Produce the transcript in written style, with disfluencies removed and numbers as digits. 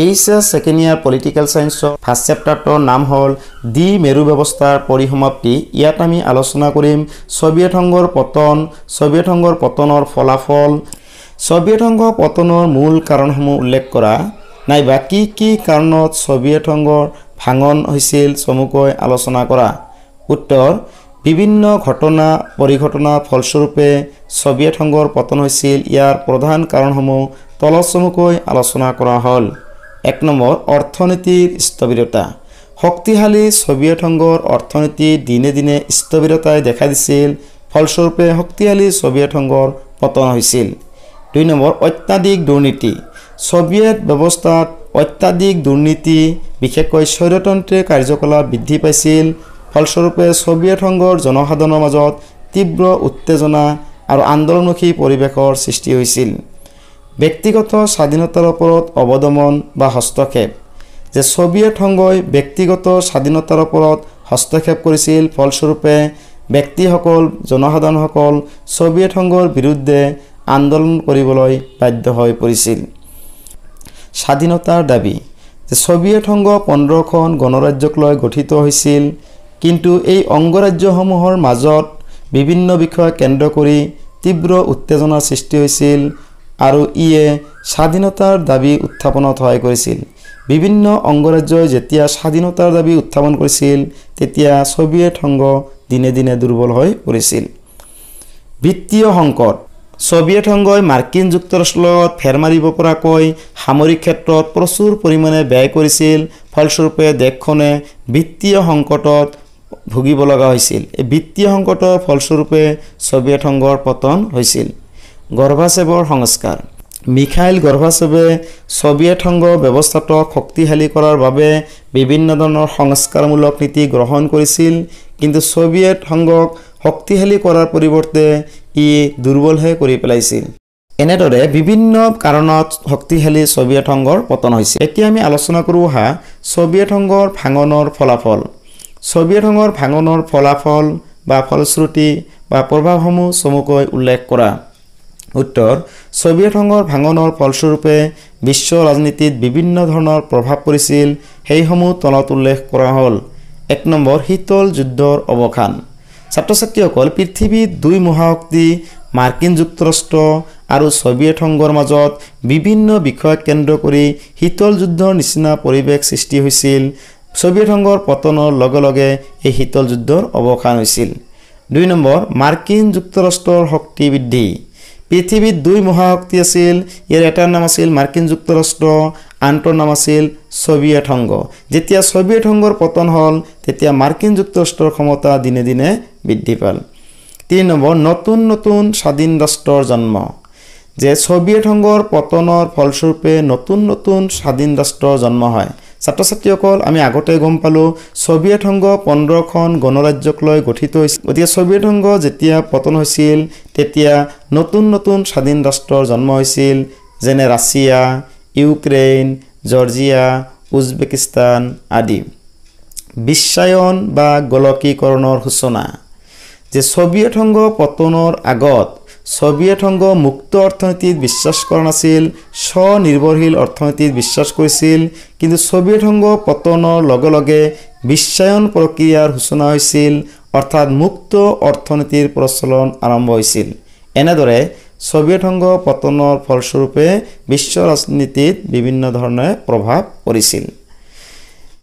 HS second ইয়াৰ political সায়েন্সৰ first চেপ্টাৰটোৰ নাম হ'ল দি মেৰু ব্যৱস্থাৰ পৰিসমাপ্তি। ইয়াত আমি আলোচনা কৰিম সোভিয়েট সংঘৰ পতন, সোভিয়েট সংঘৰ পতনৰ ফলাফল, সোভিয়েট সংঘ পতনৰ মূল কাৰণসমূহ উল্লেখ কৰা, নাইবা কি কি কাৰণত সোভিয়েট সংঘৰ ভাঙন হৈছিল চমুকৈ আলোচনা কৰা। উত্তৰ: বিভিন্ন ঘটনা পৰিঘটনাৰ ফলস্বৰূপে সোভিয়েট সংঘৰ পতন হৈছিল। ইয়াৰ প্ৰধান কাৰণসমূহ তলত চমুকৈ আলোচনা কৰা হ'ল। 1 নম্বৰ, অৰ্থনীতিৰ স্থবিৰতা। শক্তিশালী সোভিয়েট সংঘৰ অৰ্থনীতি দিনে দিনে স্থবিৰতাই দেখা দিছিল, ফলস্বৰূপে শক্তিশালী সোভিয়েট সংঘৰ পতন হৈছিল। 2 নম্বৰ, অত্যাধিক দুৰ্নীতি। সোভিয়েট ব্যৱস্থাত অত্যাধিক দুৰ্নীতি, বিশেষকৈ স্বৈৰতন্ত্ৰী কাৰ্যকলাপ বৃদ্ধি পাইছিল, ফলস্বৰূপে সোভিয়েট সংঘৰ জনসাধাৰণৰ মাজত তীব্ৰ উত্তেজনা আৰু আন্দোলনমুখী পৰিৱেশৰ সৃষ্টি হৈছিল। ব্যক্তিগত স্বাধীনতাৰ ওপৰত অৱদমন বা হস্তক্ষেপ। যে সোভিয়েট সংঘই ব্যক্তিগত স্বাধীনতাৰ ওপৰত হস্তক্ষেপ কৰিছিল, ফলস্বৰূপে ব্যক্তিসকল জনসাধাৰণসকল সোভিয়েট সংঘৰ বিৰুদ্ধে আন্দোলন কৰিবলৈ বাধ্য হৈ পৰিছিল। স্বাধীনতাৰ দাবী। যে সোভিয়েট সংঘ 15খন গণৰাজ্যক লৈ গঠিত হৈছিল, কিন্তু এই অংগৰাজ্যসমূহৰ মাজত বিভিন্ন বিষয় কেন্দ্ৰ কৰি তীব্ৰ উত্তেজনাৰ সৃষ্টি হৈছিল আৰু ইয়ে স্বাধীনতাৰ দাবী উত্থাপনত সহায় কৰিছিল। বিভিন্ন অংগৰাজ্যই যেতিয়া স্বাধীনতাৰ দাবী উত্থাপন কৰিছিল, তেতিয়া সোভিয়েট সংঘ দিনে দিনে দুৰ্বল হৈ পৰিছিল। বিত্তীয় সংকট। সোভিয়েট সংঘই মাৰ্কিন যুক্তৰাষ্ট্ৰৰ লগত ফেৰ মাৰিব পৰাকৈ সামৰিক ক্ষেত্ৰত প্ৰচুৰ পৰিমাণে ব্যয় কৰিছিল, ফলস্বৰূপে দেশখনে বিত্তীয় সংকটত ভুগিব লগা হৈছিল। এই বিত্তীয় সংকটৰ ফলস্বৰূপে সোভিয়েট সংঘৰ পতন হৈছিল। গৰ্বাচেভৰ সংস্কাৰ। মিখাইল গৰ্বাচেভে সোভিয়েট সংঘ ব্যৱস্থাটোক শক্তিশালী কৰাৰ বাবে বিভিন্ন ধৰণৰ সংস্কাৰমূলক নীতি গ্ৰহণ কৰিছিল, কিন্তু সোভিয়েট সংঘক শক্তিশালী কৰাৰ পৰিৱৰ্তে ই দুৰ্বলহে কৰি পেলাইছিল। এনেদৰে বিভিন্ন কাৰণত শক্তিশালী সোভিয়েট সংঘৰ পতন হৈছিল। এতিয়া আমি আলোচনা কৰোঁ সোভিয়েট সংঘৰ ভাঙনৰ ফলাফল। সোভিয়েট সংঘৰ ভাঙনৰ ফলাফল বা ফলশ্ৰুতি বা প্ৰভাৱসমূহ চমুকৈ উল্লেখ কৰা। উত্তৰ: সোভিয়েট সংঘৰ ভাঙনৰ ফলস্বৰূপে বিশ্ব ৰাজনীতিত বিভিন্ন ধৰণৰ প্ৰভাৱ পৰিছিল, সেইসমূহ তলত উল্লেখ কৰা হ'ল। 1 নম্বৰ, শীতল যুদ্ধৰ অৱসান। ছাত্ৰ ছাত্ৰীসকল, পৃথিৱীত 2 মহাশক্তি মাৰ্কিন যুক্তৰাষ্ট্ৰ আৰু সোভিয়েট সংঘৰ মাজত বিভিন্ন বিষয়ক কেন্দ্ৰ কৰি শীতল যুদ্ধৰ নিচিনা পৰিৱেশ সৃষ্টি হৈছিল। সোভিয়েট সংঘৰ পতনৰ লগে লগে এই শীতল যুদ্ধৰ অৱসান হৈছিল। 2 নম্বৰ, মাৰ্কিন যুক্তৰাষ্ট্ৰৰ শক্তি বৃদ্ধি। পৃথিৱীত 2 মহাশক্তি আছিল, ইয়াৰ এটাৰ নাম আছিল মাৰ্কিন যুক্তৰাষ্ট্ৰ, আনটোৰ নাম আছিল সোভিয়েট সংঘ। যেতিয়া সোভিয়েট সংঘৰ পতন হ'ল, তেতিয়া মাৰ্কিন যুক্তৰাষ্ট্ৰৰ ক্ষমতা দিনে দিনে বৃদ্ধি পাল। 3 নম্বৰ, নতুন নতুন স্বাধীন ৰাষ্ট্ৰৰ জন্ম। যে সোভিয়েট সংঘৰ পতনৰ ফলস্বৰূপে নতুন নতুন স্বাধীন ৰাষ্ট্ৰৰ জন্ম হয়। ছাত্ৰ ছাত্ৰীসকল, আমি আগতে গম পালোঁ সোভিয়েট সংঘ 15খন গণৰাজ্যক লৈ গঠিত হৈছিল। গতিকে সোভিয়েট সংঘ যেতিয়া পতন হৈছিল, তেতিয়া নতুন নতুন স্বাধীন ৰাষ্ট্ৰৰ জন্ম হৈছিল, যেনে ৰাছিয়া, ইউক্ৰেইন, জৰ্জিয়া, উজবেকিস্তান আদি। বিশ্বায়ন বা গোলকীকৰণৰ সূচনা। যে সোভিয়েট সংঘ পতনৰ আগত সোভিয়েট সংঘ মুক্ত অৰ্থনীতিত বিশ্বাস কৰা নাছিল, স্বনিৰ্ভৰশীল অৰ্থনীতিত বিশ্বাস কৰিছিল, কিন্তু সোভিয়েট সংঘ পতনৰ লগে লগে বিশ্বায়ন প্ৰক্ৰিয়াৰ সূচনা হৈছিল, অৰ্থাৎ মুক্ত অৰ্থনীতিৰ প্ৰচলন আৰম্ভ হৈছিল। এনেদৰে সোভিয়েট সংঘ পতনৰ ফলস্বৰূপে বিশ্ব ৰাজনীতিত বিভিন্ন ধৰণে প্ৰভাৱ পৰিছিল।